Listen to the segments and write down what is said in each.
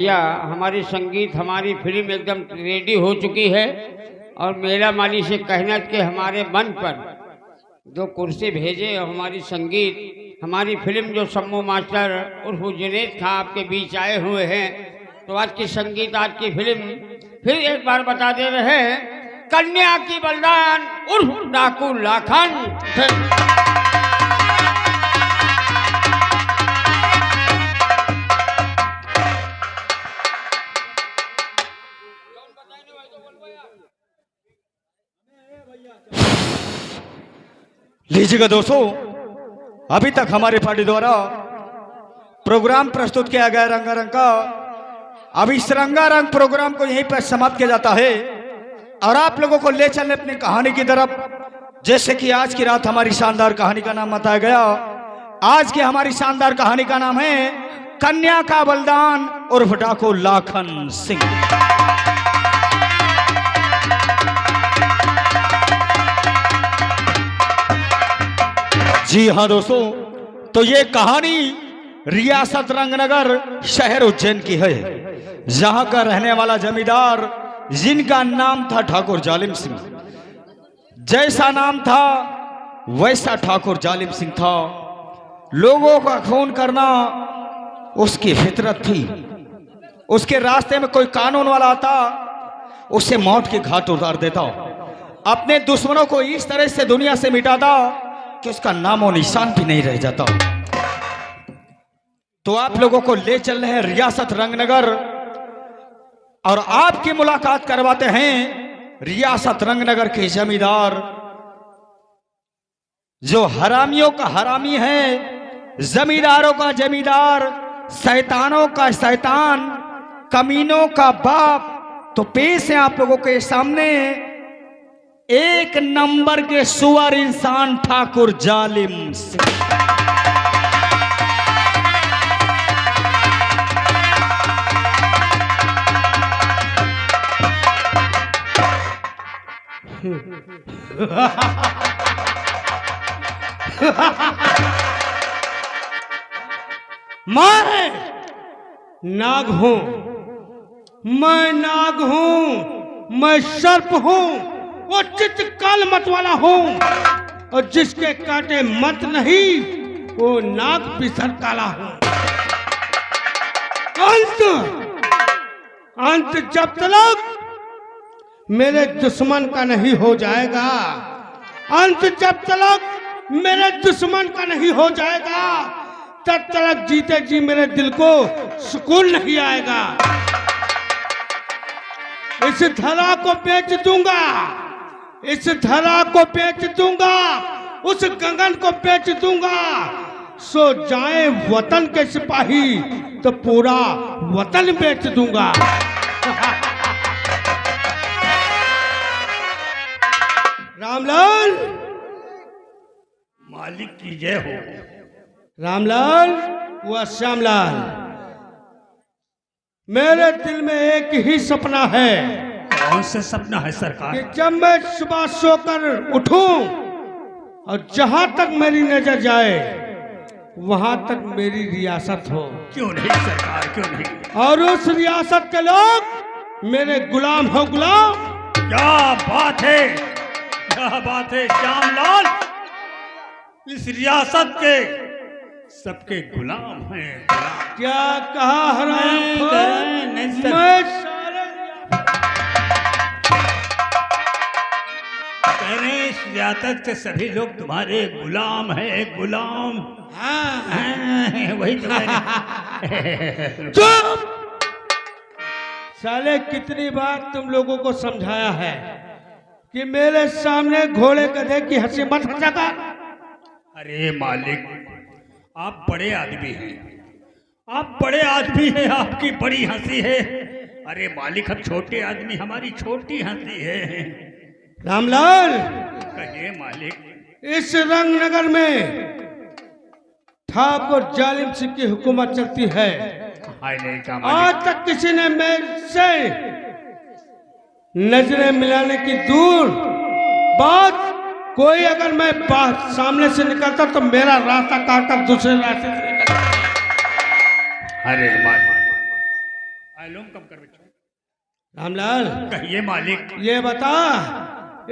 या हमारी संगीत हमारी फिल्म एकदम रेडी हो चुकी है और मेरा माली से कहना कि हमारे मन पर दो कुर्सी भेजे और हमारी संगीत हमारी फिल्म जो शम्मू मास्टर उर्फ जुनैद खां आपके बीच आए हुए हैं, तो आज की संगीत आज की फिल्म फिर एक बार बता दे रहे हैं, कन्या की बलिदान उर्फ डाकू लाखन। लीजिएगा दोस्तों, अभी तक हमारे पार्टी द्वारा प्रोग्राम प्रस्तुत किया गया रंगारंग का। अभी इस रंगारंग प्रोग्राम को यहीं पर समाप्त किया जाता है और आप लोगों को ले चलने अपनी कहानी की तरफ। जैसे कि आज की रात हमारी शानदार कहानी का नाम बताया गया। आज की हमारी शानदार कहानी का नाम है कन्या का बलिदान उर्फ डाकू लाखन सिंह। जी हाँ दोस्तों, तो ये कहानी रियासत रंगनगर शहर उज्जैन की है, जहां का रहने वाला जमींदार जिनका नाम था ठाकुर जालिम सिंह। जैसा नाम था वैसा ठाकुर जालिम सिंह था। लोगों का खून करना उसकी फितरत थी। उसके रास्ते में कोई कानून वाला आता, उसे मौत के घाट उतार देता। अपने दुश्मनों को इस तरह से दुनिया से मिटाता कि उसका नामो निशान भी नहीं रह जाता। तो आप लोगों को ले चल रहे हैं रियासत रंगनगर और आपकी मुलाकात करवाते हैं रियासत रंगनगर के जमींदार, जो हरामियों का हरामी है, जमींदारों का जमींदार, शैतानों का शैतान, कमीनों का बाप। तो पेश है आप लोगों के सामने एक नंबर के सुअर इंसान ठाकुर जालिम सिंह। मैं नाग हूं, मैं नाग हूं, मैं सर्प हूं, वो चित्त काल मत वाला हूं, और जिसके काटे मत नहीं वो नाग बिसर काला हूं। अंत अंत जब तक मेरे दुश्मन का नहीं हो जाएगा, अंत जब तक मेरे दुश्मन का नहीं हो जाएगा, तब तक जीते जी मेरे दिल को सुकून नहीं आएगा। इस धरा को बेच दूंगा, इस धरा को बेच दूंगा, उस गगन को बेच दूंगा। सो जाए वतन के सिपाही तो पूरा वतन बेच दूंगा। रामलाल, मालिक की जय हो। रामलाल व श्यामलाल, मेरे दिल में एक ही सपना है। कौन सा सपना है सरकार? कि जब मैं सुबह सोकर उठूं और जहां तक मेरी नजर जाए वहां तक मेरी रियासत हो। क्यों नहीं सरकार, क्यों नहीं? और उस रियासत के लोग मेरे गुलाम हो। गुलाम, क्या बात है, क्या बात है श्यामलाल। इस रियासत के सबके गुलाम हैं। क्या कहा हराम? मैं सारे इस रियासत के सभी लोग तुम्हारे गुलाम हैं, गुलाम। हाँ, वही तो चुप! साले कितनी बार तुम लोगों को समझाया है कि मेरे सामने घोड़े गधे की हंसी मत हंसा कर। अरे मालिक, आप बड़े आदमी हैं, आप बड़े आदमी हैं, आपकी बड़ी हंसी है। अरे मालिक, हम छोटे आदमी, हमारी छोटी हंसी है। रामलाल, कहिए मालिक। इस रंगनगर में ठाकुर जालिम सिंह की हुकूमत चलती है। आज तक किसी ने मेरे से नजरें मिलाने की दूर बात, कोई अगर मैं सामने से निकलता तो मेरा रास्ता काटकर दूसरे रास्ते से निकलता। अरे मालूम कब कर बच्चों? रामलाल, कहिए मालिक। ये बता,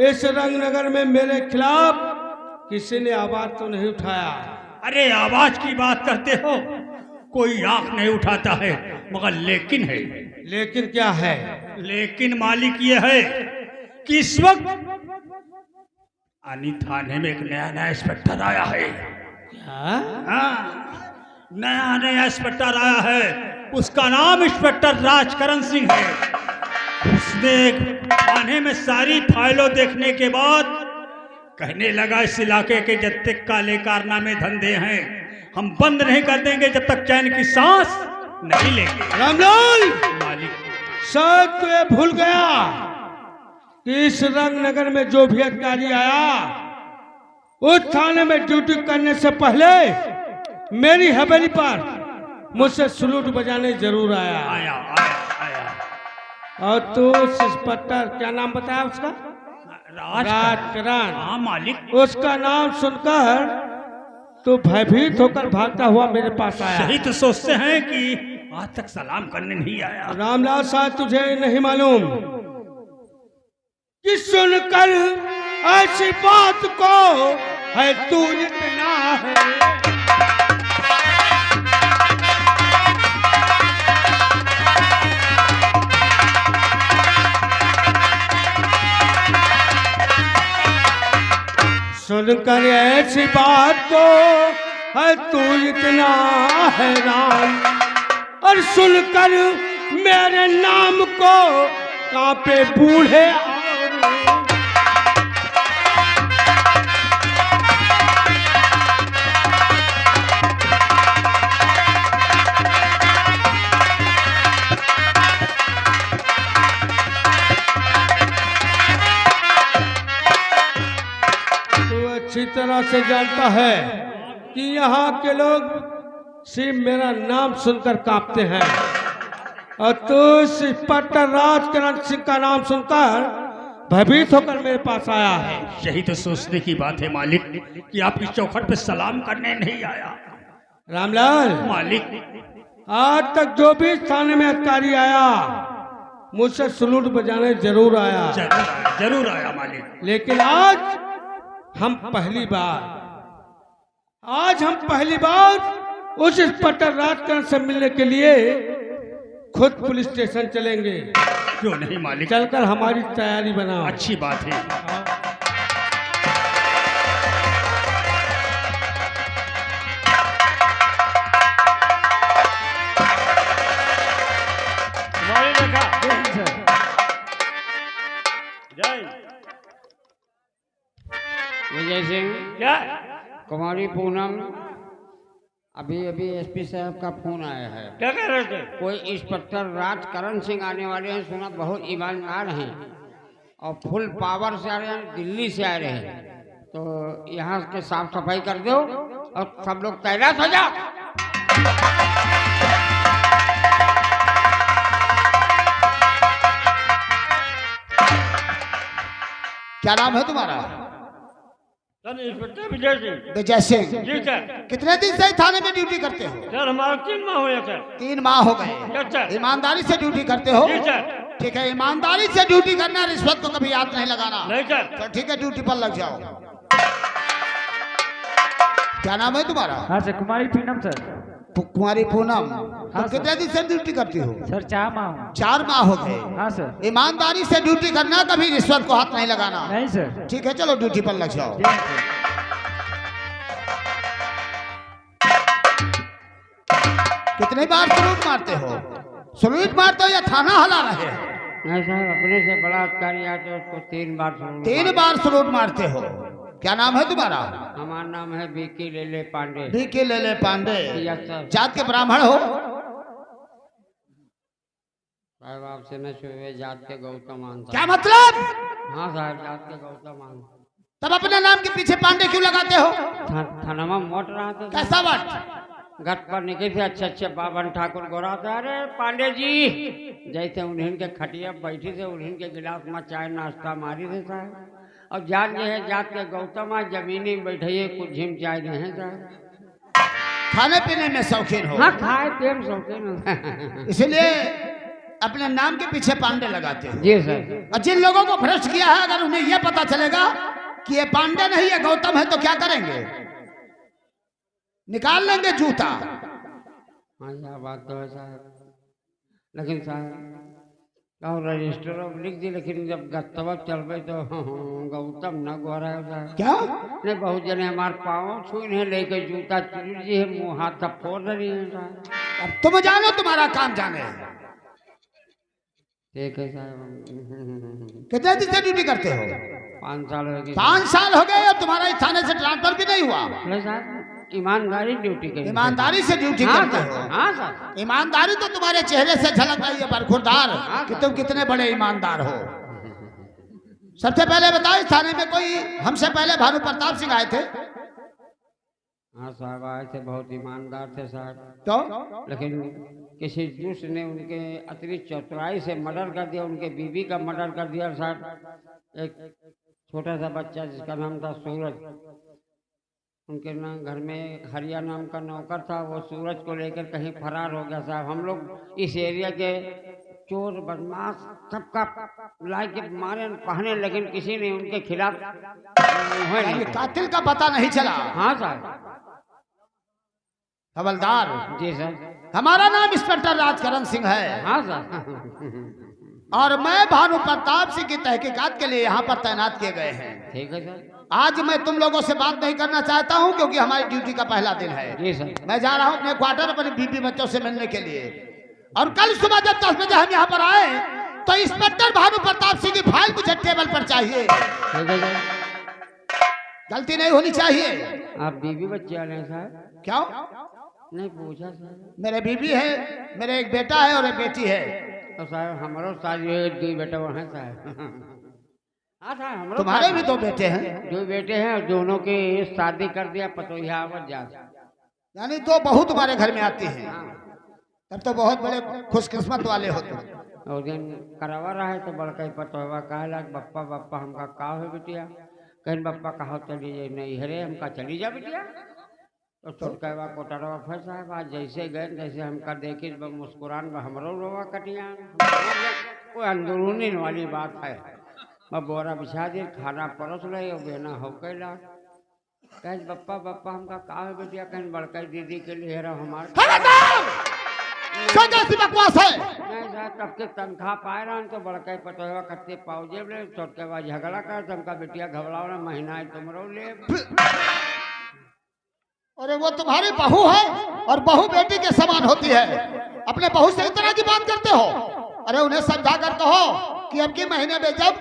इस रंगनगर में मेरे खिलाफ किसी ने आवाज तो नहीं उठाया? अरे आवाज की बात करते हो, कोई आंख नहीं उठाता है, मगर लेकिन है। लेकिन क्या है? लेकिन मालिक ये है कि इस वक्त आनी थाने में एक नया इंस्पेक्टर आया है। क्या? हाँ, नया इंस्पेक्टर आया है। उसका नाम इंस्पेक्टर राजकरण सिंह है। उसने थाने में सारी फाइलों देखने के बाद कहने लगा, इस इलाके के जितने काले कारनामे धंधे हैं हम बंद नहीं कर देंगे जब तक चैन की सांस नहीं लेंगे। रामलाल, मालिक, शायद तो ये भूल गया कि इस रंगनगर में जो भी अधिकारी आया उस थाने में ड्यूटी करने से पहले मेरी हवेली पर मुझसे सलूट बजाने जरूर आया। आया आया आया। और तो इंस्पेक्टर, क्या नाम बताया उसका? राजकरण। हाँ मालिक। उसका नाम सुनकर तो भयभीत होकर भागता हुआ मेरे पास आया। सही तो सोचते हैं कि आज तक सलाम करने नहीं आया। रामलाल, शायद तुझे नहीं मालूम कि सुनकर ऐसी बात को है तू इतना है। सुनकर ऐसी बात को है तू इतना हैरान, और सुनकर मेरे नाम को कांपे बूढ़े अच्छी तरह से जानता है कि यहाँ के लोग सिर्फ मेरा नाम सुनकर कांपते हैं, और तो इंस्पेक्टर राजकरण सिंह का नाम सुनकर भयभीत होकर मेरे पास आया है। यही तो सोचने की बात है मालिक कि आपकी चौखट पे सलाम करने नहीं आया। रामलाल, मालिक, आज तक जो भी थाने में अधिकारी आया मुझसे सलूट बजाने जरूर आया, जरूर आया मालिक। लेकिन आज हम पहली बार उस इंस्पेक्टर राजकरण से मिलने के लिए खुद पुलिस स्टेशन चलेंगे। क्यों नहीं मालिक, चलकर हमारी तैयारी बनाओ। अच्छी बात है। विजय सिंह, क्या कुमारी पूनम, अभी एसपी साहब का फोन आया है। क्या कह रहे थे? कोई इंस्पेक्टर राजकरण सिंह आने वाले हैं, सुना बहुत ईमानदार हैं और फुल पावर से आ रहे हैं, दिल्ली से आ रहे हैं। तो यहाँ के साफ सफाई कर दो और सब लोग तैनात हो जाओ। क्या नाम है तुम्हारा? इंस्पेक्टर विजय सिंह। विजय सिंह जी सर। कितने दिन से थाने में ड्यूटी करते हो? सर हमारा 3 माह हुए सर। 3 माह हो गए। Yes sir. ईमानदारी से ड्यूटी करते हो? जी सर। ठीक है, ईमानदारी से ड्यूटी करना, रिश्वत को कभी हाथ नहीं लगाना। नहीं सर। तो ठीक है, ड्यूटी पर लग जाओ। क्या नाम है तुम्हारा? हाँ सर, कुमारी पूनम सर। कुमारी पूनम। हाँ, तो कितने दिन से ड्यूटी करती हो? सर 4 माह। 4 माह हो गए। हाँ सर। ईमानदारी से ड्यूटी करना, कभी रिश्वत को हाथ नहीं लगाना। नहीं सर। ठीक है, चलो ड्यूटी पर लग जाओ। कितने बार सलूट मारते हो? सलूट मारते हो या थाना हला रहे हो? नहीं साहब, अपने से बड़ा अधिकारी आते उसको 3 बार सलूट 3 बार सलूट मारते हो। क्या नाम है तुम्हारा? हमारा नाम है बीकी लेले पांडे। बीके लेले पांडे। Yes sir. जात के ब्राह्मण हो? साहब आपसे न छुए, जात के गौतम मान। क्या मतलब? हाँ साहब, जात के गौतम मान। तब अपने नाम के पीछे पांडे क्यों लगाते हो? थाना में मोट रहा था। कैसा वट? घट पर निकले थे अच्छे बावन ठाकुर गोरा था। अरे पांडे जी, जैसे उन्हीं के खटिया बैठी थे, उन्हीं के गिलास में चाय नाश्ता मारी थे साहब। अब जान ये है जात के गौतम आज जमीनी में बैठे कुछ झिम चाय रहे साहब। खाने पीने में शौकीन हो? हाँ, खाए प्रेम शौकीन। इसलिए अपने नाम के पीछे पांडे लगाते हो। जी सर। और जिन लोगों को भ्रष्ट किया है, अगर उन्हें यह पता चलेगा कि ये पांडे नहीं है गौतम है, तो क्या करेंगे? निकाल लेंगे जूता। हाँ यह बात तो है साहब, लेकिन साहब और रजिस्टर अब लिख दी, लेकिन जब दस्तवा चलबे तो गौतम न गोरा है साहब। क्या? नहीं बहुत जने हमारे पाँव छूने लेके जूता चुन जी है, मुँह हाथ सब फोड़ रही है साहब। अब तुम जानो, तुम्हारा काम जाने। ठीक है साहब। कितने दिन से ड्यूटी करते हो? 5 साल हो गए। 5 साल हो गए और तुम्हारा इस थाने से ट्रांसफर भी नहीं हुआ? नहीं साहब, ईमानदारी ड्यूटी करी। ईमानदारी से ड्यूटी हाँ करते सर, हो? हाँ सर। ईमानदारी तो तुम्हारे चेहरे से झलक रही है बरखुरदार, कि तुम कितने बड़े ईमानदार हो। सबसे पहले बताओ, इस थाने में कोई हमसे पहले भानु प्रताप सिंह आए थे? हाँ साहब आए थे, बहुत ईमानदार थे साहब। तो लेकिन किसी दुष्ट ने उनके अतिरिक्त चतुराई से मर्डर कर दिया, उनके बीवी का मर्डर कर दिया साहब। एक छोटा सा बच्चा जिसका नाम था सूरज, उनके ना घर में हरिया नाम का नौकर था, वो सूरज को लेकर कहीं फरार हो गया साहब। हम लोग इस एरिया के चोर बदमाश सबका लाई के मारे पहने, लेकिन किसी ने उनके खिलाफ यानी कातिल का पता नहीं चला? हाँ साहब। हवलदार जी सर। हमारा नाम इंस्पेक्टर राजकरण सिंह है। हाँ सर। और मैं भानु प्रताप सिंह की तहकीकात के लिए यहाँ पर तैनात किए गए हैं। ठीक है सर। आज मैं तुम लोगों से बात नहीं करना चाहता हूँ, क्योंकि हमारी ड्यूटी का पहला दिन है। जी सर। मैं जा रहा हूँ अपने क्वार्टर अपने बीबी बच्चों से मिलने के लिए। और कल सुबह जब 10 बजे हम यहाँ पर आए, तो इंस्पेक्टर भानु प्रताप सिंह की फाइल मुझे टेबल पर चाहिए। ठीक है सर। गलती नहीं होनी चाहिए। आप बीवी बच्चे वाले हैं साहब? क्यों? नहीं पूछा सर। मेरे बीबी है, मेरे एक बेटा है और एक बेटी है। तो साहब हमारो शादी है, 2 बेटा वहाँ साहब। हाँ साहब हमारो तुम्हारे भी 2 बेटे हैं? 2 बेटे हैं, और दोनों की शादी कर दिया पतोहिया आवत जा। यानी 2 बहू तुम्हारे घर में आती हैं। तब तो बहुत बड़े खुशकिस्मत वाले हो तुम। और दिन करवा रहा है तो बड़का ही पतोहवा कहा लग, बप्पा बप्पा हमका का हो बिटिया? कहीं बप्पा कहा चली जाए, नहीं हरे हमका चली जा बिटिया। तो छोटका कोटरवा फिर साहब आज जैसे गए तैसे हमका देखी मुस्कुरान हमरो रोवा कटिया। कोई अंदरूनी वाली बात है। मैं बोरा बिछा दिए, खाना परोस रहे और बेना हो कैला। कहीं बप्पा बप्पा हमका का है बेटिया? कहीं बड़का दीदी के लिए रहा हमारे बकवास है। नहीं साहब, तब के तनख्वाह पाए रहा तो बड़का पतोहवा कत्ते पाउजे ले, छोटके बाद झगड़ा कर तुमका बेटिया घबराओ महीना तुमरो ले। अरे वो तुम्हारी बहू है और बहू बेटी के समान होती है। अपने बहू से इस तरह की बात करते हो? अरे उन्हें समझा कर कहो कि अब के महीने में जब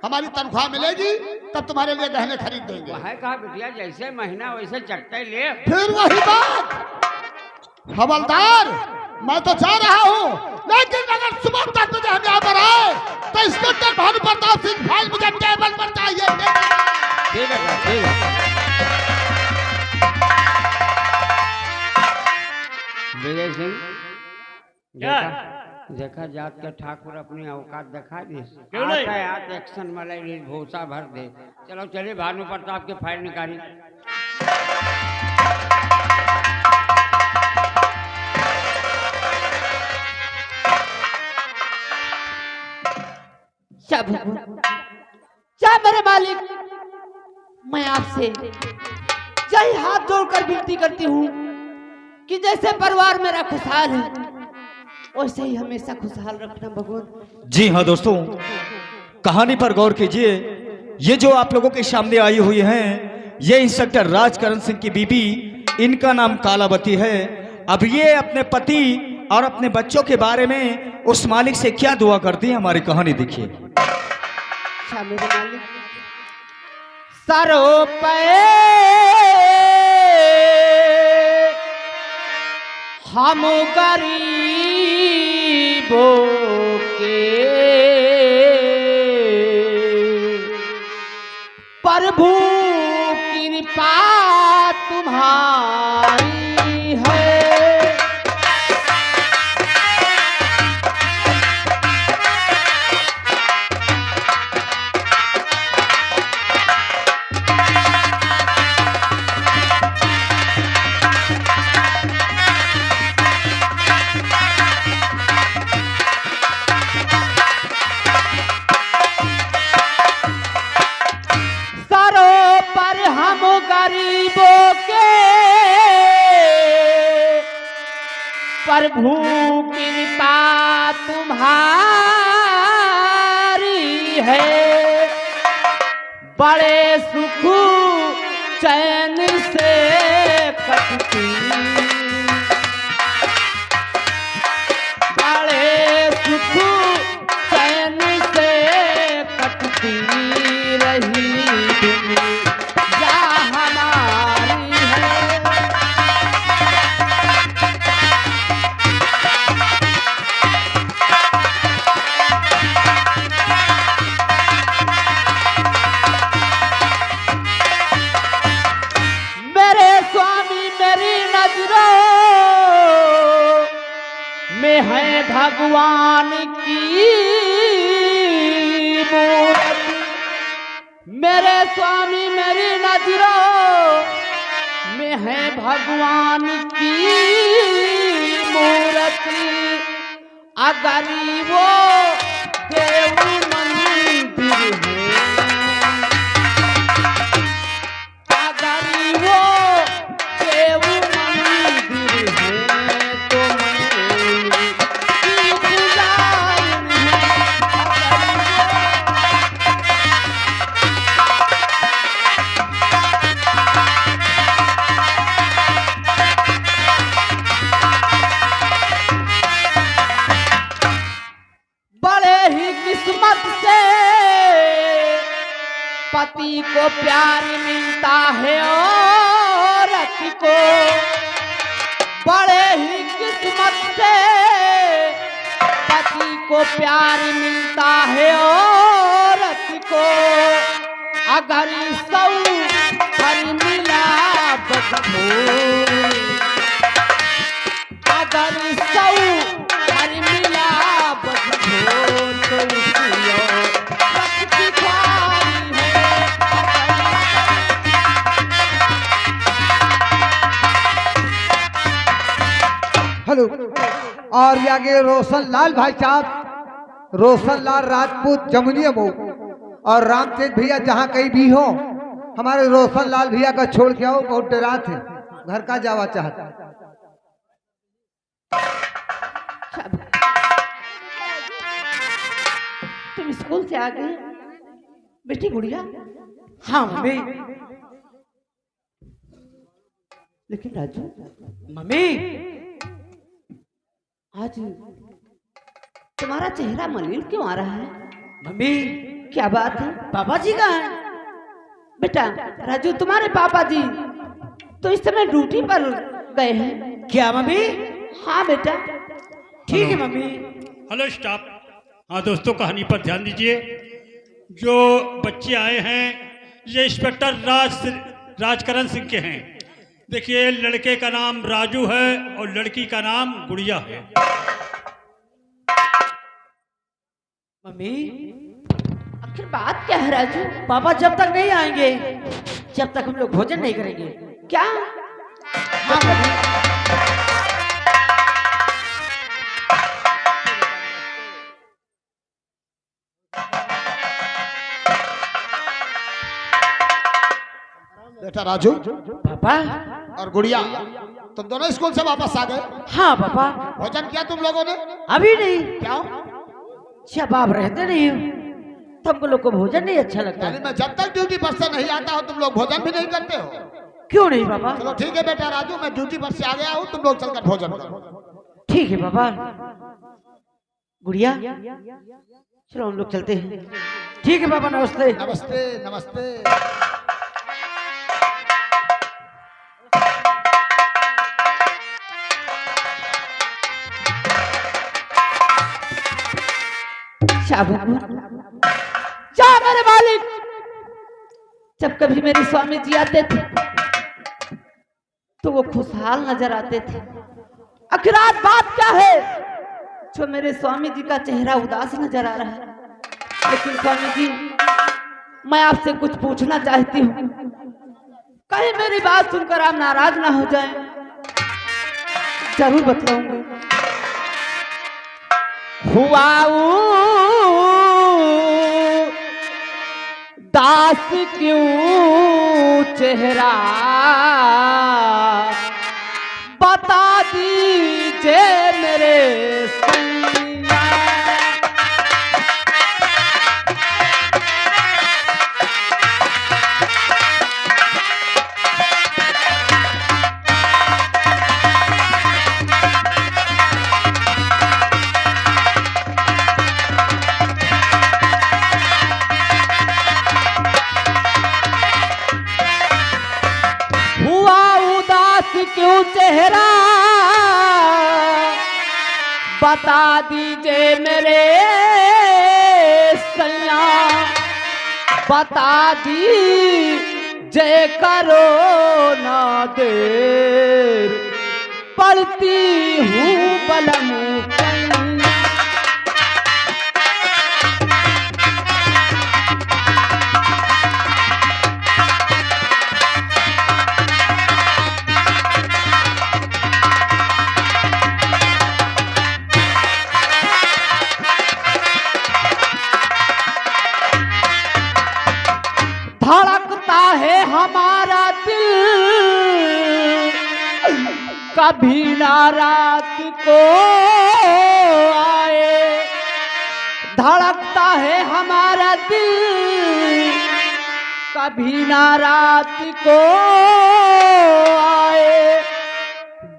हमारी तनख्वाह मिलेगी तब तुम्हारे लिए गहने खरीद देंगे। है कहा बिटिया जैसे महीना वैसे चट्टे ले। फिर वही बात। हवलदार मैं तो जा रहा हूँ, लेकिन अगर सुबह 10 बजे हम यहाँ पर आए तो इंस्पेक्टर भानु प्रताप सिंह फाइल मुझे टेबल पर चाहिए। ठीक है ठीक है। विजय सिंह देखा जात के ठाकुर अपनी औकात दिखा दी। आज एक्शन मलाई भूसा भर दे। चलो चलिए भानु प्रताप के फाइल निकाली। क्या मेरे मालिक, मैं आपसे यही हाथ जोड़कर विनती करती हूँ कि जैसे परिवार मेरा खुशहाल है वैसे ही हमेशा खुशहाल रखना भगवान। जी हाँ दोस्तों, कहानी पर गौर कीजिए। ये जो आप लोगों के सामने आई हुई हैं, ये इंस्पेक्टर राजकरण सिंह की बीबी, इनका नाम कालावती है। अब ये अपने पति और अपने बच्चों के बारे में उस मालिक से क्या दुआ करती है, हमारी कहानी देखिए। मेरे मालिक सरो पे हम गरीबों के प्रभु कृपा तुम्हारी है। प्रभु कृपा तुम्हारी है, बड़े सुख चैन से कटती, बड़े सुख चैन से कटती रही दुनिया हमारी है। मेरे स्वामी मेरी नजरों में है भगवान की मूर्ति, मेरे स्वामी मेरी नजरों में है भगवान की मूर्ति। अगर वो देव मंदिर है, अगर वो देव मंदिर है तो मेरी गुजारिश है। बड़े ही किस्मत से पति को प्यार मिलता है औरत को, बड़े ही किस्मत से पति को प्यार मिलता है औरत को। अगर सौ हर मिला बदबू, अगर सौ हर मिला बदबू तो उसकी रखती ख्याली है। हेलो। और ये आगे रोशन लाल भाई साहब, रोशन लाल राजपूत जमुनिया मऊ, और रामतेज भैया जहाँ कहीं भी हो, हमारे रोशन लाल भैया का छोड़ के आओ, बहुत डरा थे, घर का जावा चाहता। तुम स्कूल से आ गई बेटी गुड़िया? हाँ मम्मी। लेकिन राजू मम्मी, आज तुम्हारा चेहरा मलिन क्यों आ रहा है? मम्मी क्या बात है? पापा जी कहाँ हैं? बेटा राजू तुम्हारे पापा जी तो इस समय ड्यूटी पर गए हैं। क्या मम्मी? हाँ बेटा। ठीक है मम्मी। Hello staff. हाँ दोस्तों, कहानी पर ध्यान दीजिए। जो बच्चे आए हैं ये इंस्पेक्टर राजकरण सिंह के हैं। देखिए, लड़के का नाम राजू है और लड़की का नाम गुड़िया है। मम्मी आखिर बात क्या है राजू? पापा जब तक नहीं आएंगे जब तक हम लोग भोजन नहीं करेंगे। क्या? हाँ मम्मी। बेटा राजू पापा और गुड़िया, तुम दोनों स्कूल से वापस आ गए? हाँ पापा। भोजन किया तुम लोगों ने? अभी नहीं। क्यों? जब आप रहते नहीं हो तब लोग को भोजन नहीं अच्छा लगता। यानी मैं जब तक ड्यूटी पर से नहीं आता हूँ तुम लोग भोजन भी नहीं करते हो? क्यों नहीं पापा? चलो ठीक है बेटा राजू, मैं ड्यूटी पर से आ गया हूँ, तुम लोग चलकर भोजन करो। ठीक है पापा। गुड़िया चलो हम लोग चलते हैं। ठीक है पापा, नमस्ते। नमस्ते नमस्ते। जा मेरे मालिक। जब कभी मेरे स्वामी जी आते थे तो वो खुशहाल नजर आते थे। आखिर आज बात क्या है जो मेरे स्वामी जी का चेहरा उदास नजर आ रहा है? लेकिन स्वामी जी, मैं आपसे कुछ पूछना चाहती हूँ, कहीं मेरी बात सुनकर आप नाराज ना हो जाएं। जरूर बतलाऊंगी। हुआ दास क्यों चेहरा बता दीजिए सैया। हुआ उदास क्यों चेहरा बता दीजिए मेरे सैया, बता दीजिए करो ना देर, पढ़ती हूँ बलम सैया। धड़कता है हमारा दिल कभी ना रात को आए, धड़कता है हमारा दिल कभी ना रात को आए,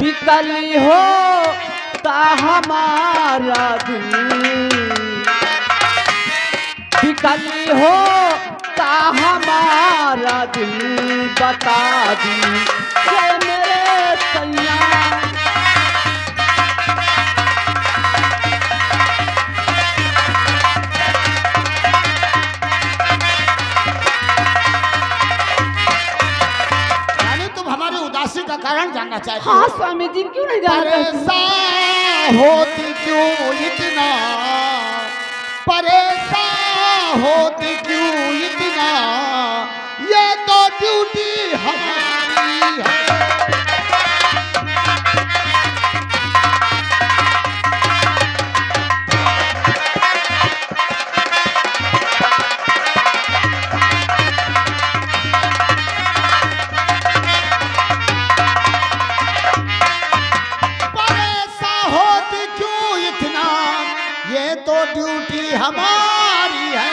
बिकली होता हमारा दिल, बिकली होता हमारा दिल, बता दी ये मेरे सैया। रानी, तुम हमारी उदासी का कारण जानना चाहती हो? हाँ स्वामी जी, क्यों नहीं जानते? परेशान होती क्यों इतना, परेशान होती क्यों इतना, ये तो ड्यूटी हमारी है। परेशान होती क्यों इतना, ये तो ड्यूटी हमारी है।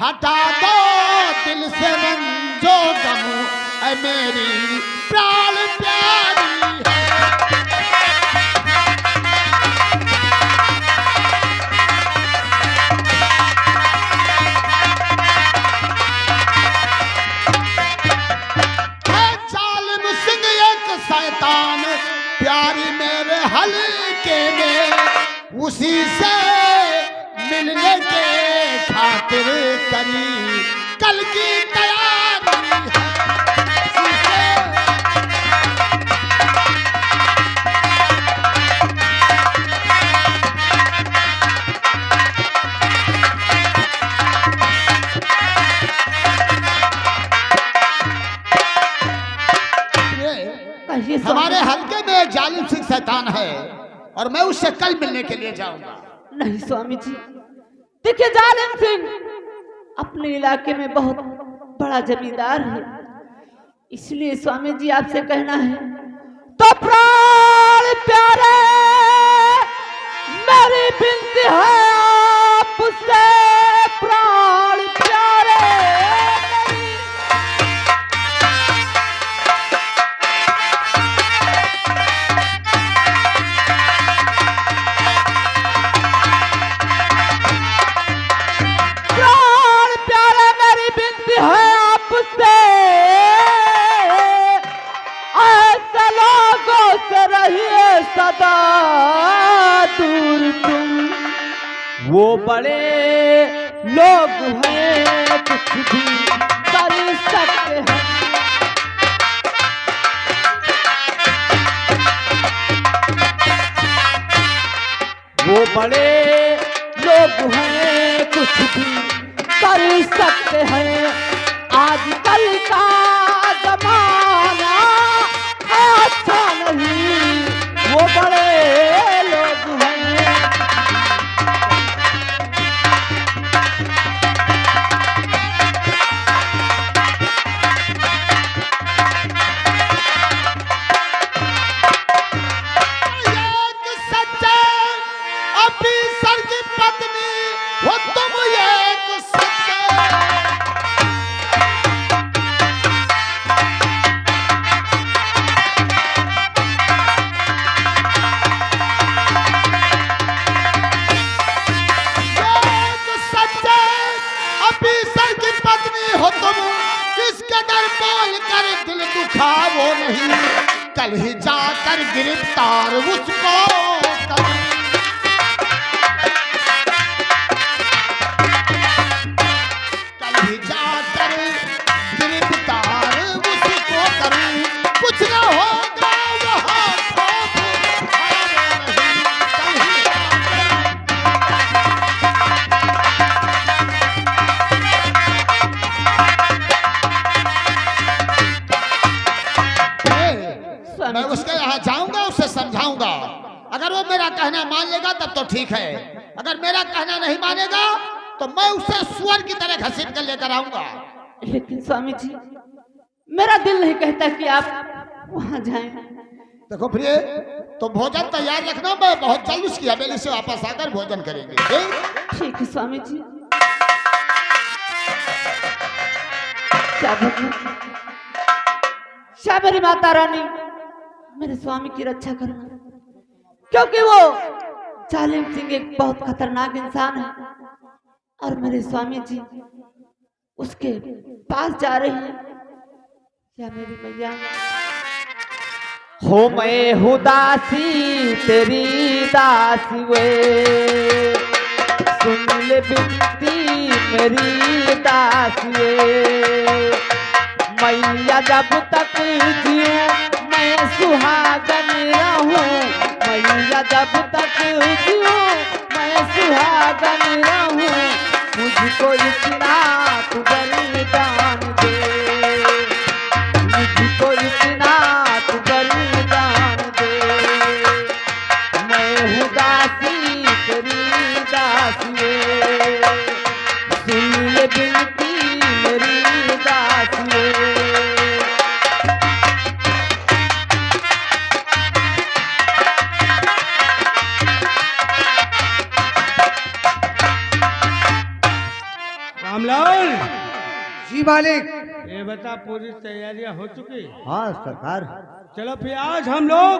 हटा दो दिल से रंजो गम, ऐ मेरी प्राण प्यारी है। है जालिम सिंह एक शैतान, प्यारी मेरे हल्के में, उसी से मिलने के खातिर करी कल की तैयारी है। उसी से कहिए स्वामी। हमारे हल्के में एक जालिम सिंह शैतान है और मैं उससे कल मिलने के लिए जाऊंगा। नहीं स्वामी जी, देखिए जालिम सिंह अपने इलाके में बहुत बड़ा जमींदार है, इसलिए स्वामी जी आपसे कहना है तो प्राण प्यारे मेरी विनती है आपसे, प्राण प्यारे मेरी। प्राण प्यारे मेरी विनती है आपसे, ऐसे लोगों से रहिए सदा दूर तुम, वो बड़े लोग हैं कुछ भी कर सकते हैं। वो बड़े लोग हैं कुछ भी कर सकते हैं। आजकल का जमाना है अच्छा नहीं, वो बड़े लोग हैं। एक सच्चे अगर बोल कर दिल दुखावो नहीं, कल ही जाकर गिरफ्तार उसको करूं। कल ही जाकर गिरफ्तार उसको करूं, कुछ न होगा वहाँ खौफ खावो नहीं, कल ही मैं उसके यहाँ जाऊंगा, उसे समझाऊंगा। अगर वो मेरा कहना मान लेगा तब तो ठीक है, अगर मेरा कहना नहीं मानेगा तो मैं उसे सुअर की तरह घसीट कर लेकर आऊंगा। लेकिन स्वामी जी, मेरा दिल नहीं कहता कि आप वहां जाएं। देखो प्रिय, तो भोजन तैयार रखना, मैं बहुत जल्द उसकी हवेली से वापस आकर भोजन करेंगे। ठीक है स्वामी जी। क्या मेरी माता रानी, मेरे स्वामी की रक्षा करना, क्योंकि वो जालिम सिंह एक बहुत खतरनाक इंसान है और मेरे स्वामी जी उसके पास जा रहे हैं। क्या मेरी मैया हो, मैं हूँ दासी तेरी दासी वे, सुन ले बिनती मेरी दासी वे, मैया जब तक जीऊं मैं सुहागन रहूं, मैया जब तक जीऊं मैं सुहागन रहूं, मुझको इतना तू बलिदान दे, मुझको इतना तू बलिदान दे, मैं हूँ दासी तेरी दासी, सुन ले बिनती मेरी दासी। रामलाल, जी मालिक। ये बता, पूरी तैयारियां हो चुकी? हाँ सरकार। चलो फिर आज हम लोग